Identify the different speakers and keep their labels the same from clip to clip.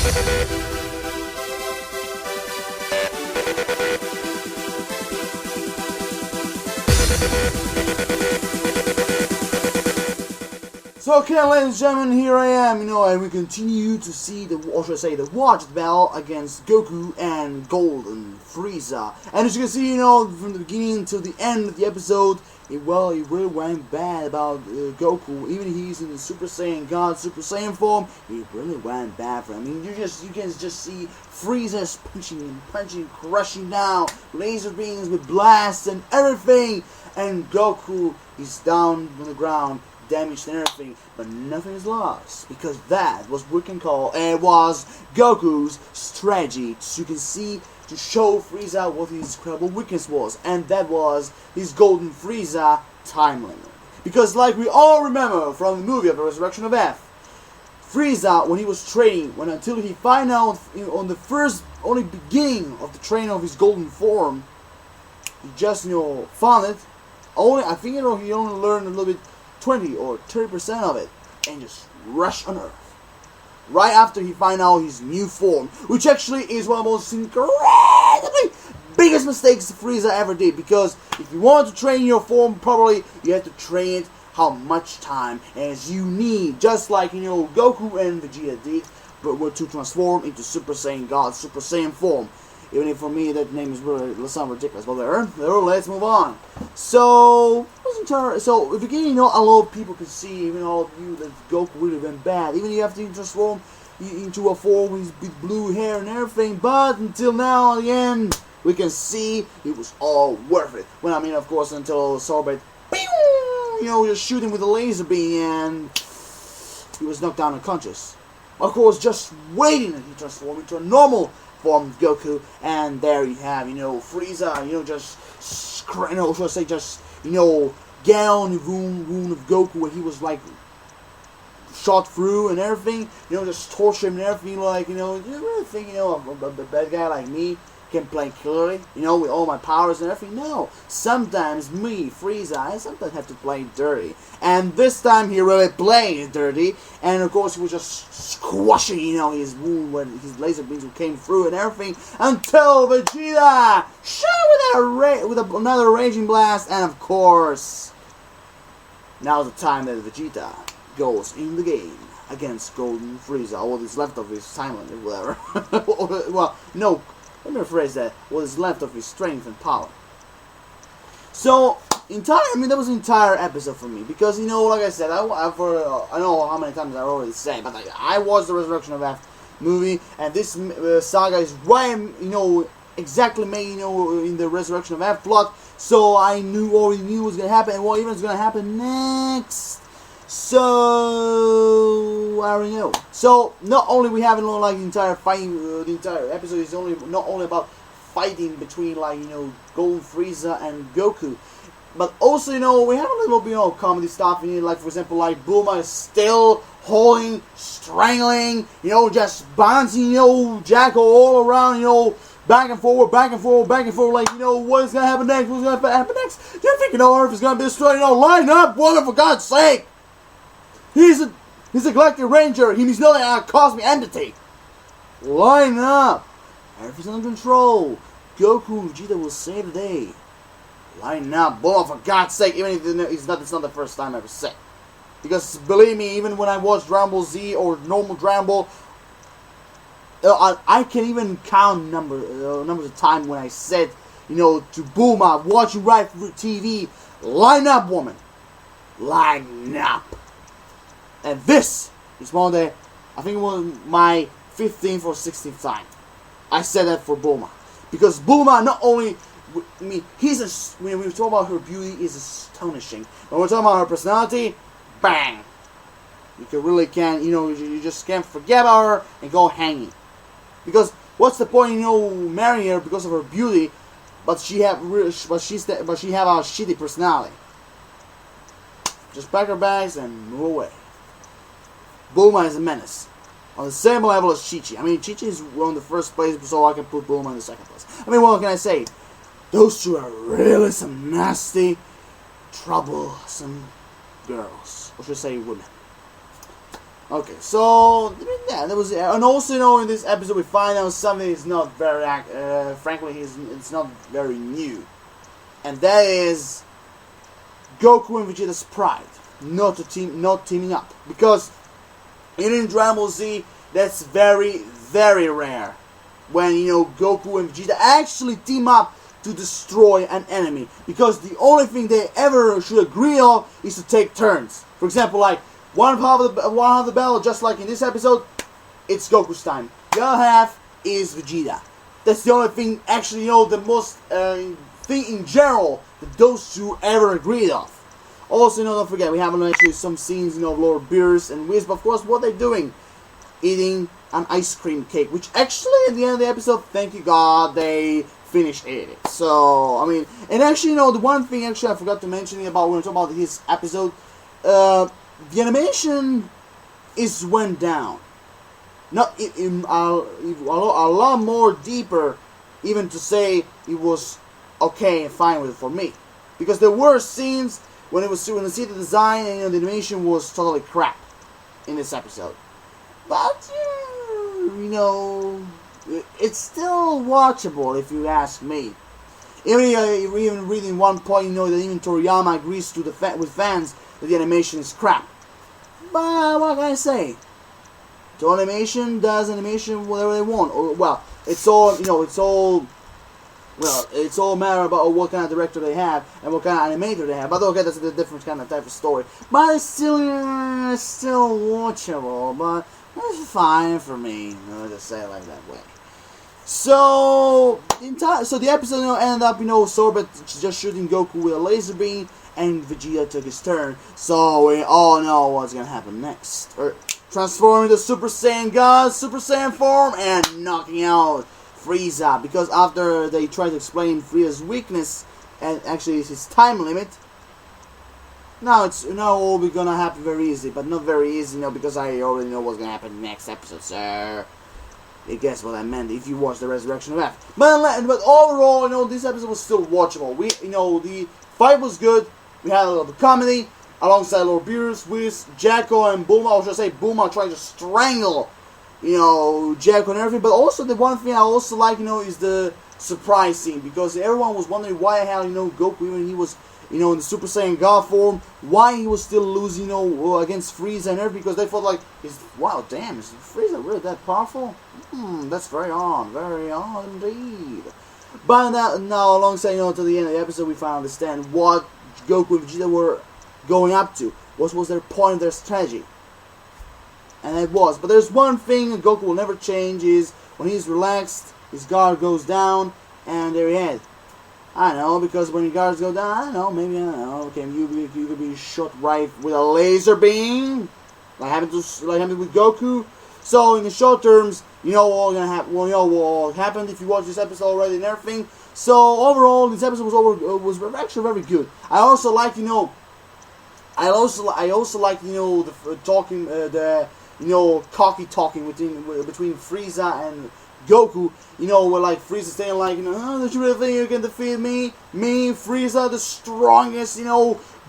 Speaker 1: So, okay, ladies and gentlemen, here I am, and we continue to see the watch battle against Goku and Golden Frieza. And as you can see, from the beginning to the end of the episode, it really went bad about Goku. Even he's in the Super Saiyan God, Super Saiyan form, it really went bad for him. I mean, you can just see Frieza's punching, crushing down, laser beams with blasts and everything, and Goku is down on the ground, damaged and everything, but nothing is lost, because that was what we can call, and was Goku's strategy, so you can see, to show Frieza what his incredible weakness was, and that was his Golden Frieza time limit. Because like we all remember from the movie of the Resurrection of F, Frieza, when he was training, until he find out on the only beginning of the training of his golden form, he just found it. I think he only learned a little bit, 20 or 30% of it, and just rush on Earth. Right after he find out his new form, which actually is one of the most incredibly biggest mistakes Frieza ever did, because if you want to train your form properly, you have to train it how much time as you need, just like Goku and Vegeta did, but were to transform into Super Saiyan God, Super Saiyan form. Even if for me that name is really sound ridiculous, but let's move on. So at the beginning, a lot of people could see, even all of you, that Goku really went bad. Even you have to transform into a form with blue hair and everything. But until now, at the end, we can see it was all worth it. Well, I mean, of course, until Sorbet, just shooting with a laser beam, and he was knocked down unconscious. Of course, just waiting until he transformed into a normal form of Goku, and there you have, Frieza, get on the wound of Goku where he was like shot through and everything, just torture him and everything, do you really think, a bad guy like me can play clearly, with all my powers and everything? No. Sometimes me, Frieza, I sometimes have to play dirty. And this time he really played dirty, and of course he was just squashing, his wound when his laser beams came through and everything, until Vegeta shot with another raging blast, and of course, now's the time that Vegeta goes in the game against Golden Frieza, what is left of his time limit, whatever. Well, no. Let me rephrase that. What is left of his strength and power. So, that was an entire episode for me. Because, like I said, I know how many times I already said, but I watched the Resurrection of F movie, and this saga is exactly made, in the Resurrection of F plot. So, I already knew what was going to happen, and what even is going to happen next. So I already know. So not only we have the entire fighting, the entire episode is not only about fighting between Golden Frieza and Goku, but also we have a little bit of comedy stuff in it. Like for example, Bulma is still holding, strangling, just bouncing, Jacko all around, back and forward, back and forward, back and forward. What is gonna happen next? What's gonna happen next? Do you think Earth is gonna be destroyed? Line up, woman, for God's sake! He's a Galactic Ranger. He's not a cosmic entity. Line up. Everything's under control. Goku and Vegeta will save the day. Line up. Boy, for God's sake. Even if it's not the first time I ever said. Because believe me, even when I watched Dragon Ball Z or normal Dragon Ball, I can even count numbers of times when I said, to Bulma, watching right through TV, line up, woman. Line up. And this is one of I think it was my 15th or 16th time I said that for Bulma. Because Bulma not only, when we talk about her beauty, is astonishing. When we're talking about her personality, bang. You can't, you just can't forget about her and go hanging. Because what's the point, marrying her because of her beauty, but she have a shitty personality. Just pack her bags and move away. Bulma is a menace. On the same level as Chi-Chi. Chi-Chi is on the first place, so I can put Bulma in the second place. What can I say? Those two are really some nasty, troublesome girls. Or should I say women. Okay, so yeah, that was, and also in this episode we find out something is not very, frankly, it's not very new, and that is Goku and Vegeta's pride, not teaming up, because in Dragon Ball Z that's very, very rare when Goku and Vegeta actually team up to destroy an enemy, because the only thing they ever should agree on is to take turns. For example, like one half of the battle, just like in this episode, it's Goku's time. The other half is Vegeta. That's the only thing, actually, the most thing in general that those two ever agreed on. Also, don't forget, we have actually some scenes, of Lord Beerus and Whis, but of course, what they're doing? Eating an ice cream cake, which actually, at the end of the episode, thank you God, they finished eating it. So, I mean, and actually, the one thing actually I forgot to mention about when we talk about his episode, the animation went down. Not a lot more deeper, even to say it was okay and fine with it for me, because there were scenes when you see the design and the animation was totally crap in this episode. But it's still watchable if you ask me. Even reading one point, that even Toriyama agrees with fans that the animation is crap. But what can I say? Animation does animation whatever they want. It's all a matter about what kind of director they have and what kind of animator they have. But okay, that's a different kind of type of story. But it's still watchable. But it's fine for me. Let's just say it like that way. So the episode ended up Sorbet just shooting Goku with a laser beam, and Vegeta took his turn. So we all know what's gonna happen next. Transforming the Super Saiyan God, Super Saiyan form, and knocking out Frieza. Because after they tried to explain Frieza's weakness and actually his time limit, now all be gonna happen very easy, but not very easy, because I already know what's gonna happen next episode. So I guess what I meant if you watch the Resurrection of F. But overall, this episode was still watchable. The fight was good. We had a little bit of comedy alongside Lord Beerus, Whis, Jacko, and Bulma. Or should I say Bulma trying to strangle, Jacko and everything. But also the one thing I also like, is the surprise scene, because everyone was wondering why the hell, Goku, even he was, in the Super Saiyan God form, why he was still losing, against Frieza and everything, because they thought like, wow, damn, is Frieza really that powerful? That's very odd indeed. But now alongside, to the end of the episode, we finally understand what Goku and Vegeta were going up to. What was their point of their strategy? And it was. But there's one thing that Goku will never change, is when he's relaxed, his guard goes down, and there he is. I don't know, because when your guards go down, I don't know, okay, you could be shot right with a laser beam, like happened with Goku. So in the short terms, what happened if you watch this episode already and everything. So overall, this episode was actually very good. I also like the talking, cocky talking between Frieza and Goku, where like Frieza saying like, don't you really think you can defeat me? Me, Frieza, the strongest,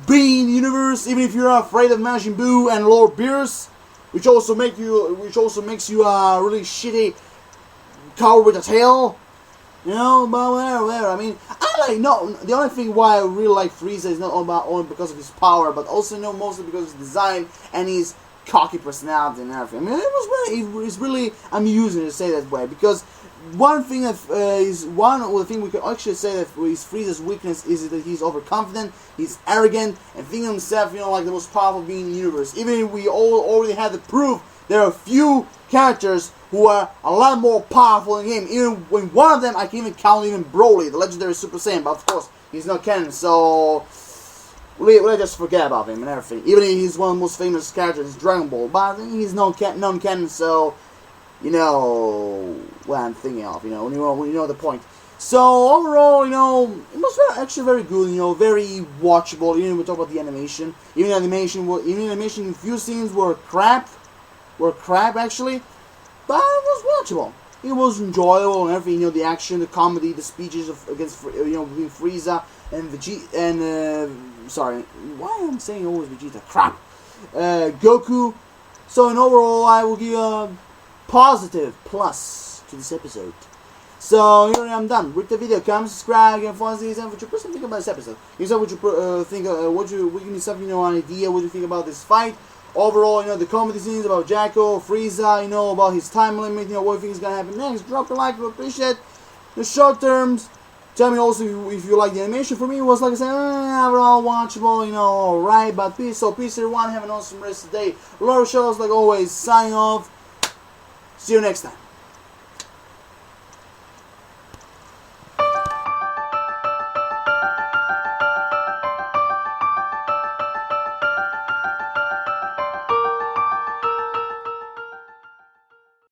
Speaker 1: being in the universe, even if you're not afraid of Majin Buu and Lord Beerus, which also makes you a really shitty coward with a tail. But whatever. I mean, the only thing why I really like Frieza is not only because of his power, but also mostly because of his design and his cocky personality and everything. I mean, it's really amusing to say that way, because one thing that we can actually say that is Frieza's weakness is that he's overconfident, he's arrogant, and thinking of himself, like the most powerful being in the universe. Even if we all already had the proof, there are a few characters who are a lot more powerful than him. Even when one of them, I can even count even Broly, the legendary Super Saiyan, but of course he's not canon, so let's just forget about him and everything. Even if he's one of the most famous characters in Dragon Ball, but he's non-canon, so what I'm thinking of, you know the point. So overall, it was actually very good, very watchable. Even we talk about the animation, even animation in a few scenes were crap actually, but it was watchable. It was enjoyable and everything, the action, the comedy, the speeches against between Frieza and Vegeta and sorry, why am I saying always Vegeta? Crap. Goku. So in overall, I will give a positive plus to this episode. So here I am done with the video. Comment, subscribe, and follow these. And what you personally think about this episode? You said what you think. What you give me something, an idea. What you think about this fight? Overall, the comedy scenes about Jacko, Frieza, about his time limit. What you think is gonna happen next? Drop a like. We appreciate the short terms. Tell me also if you like the animation. For me, it was like I said, overall watchable. Alright. But peace. So peace, everyone. Have an awesome rest of the day. A lot of shows, like always. Signing off. See you next time.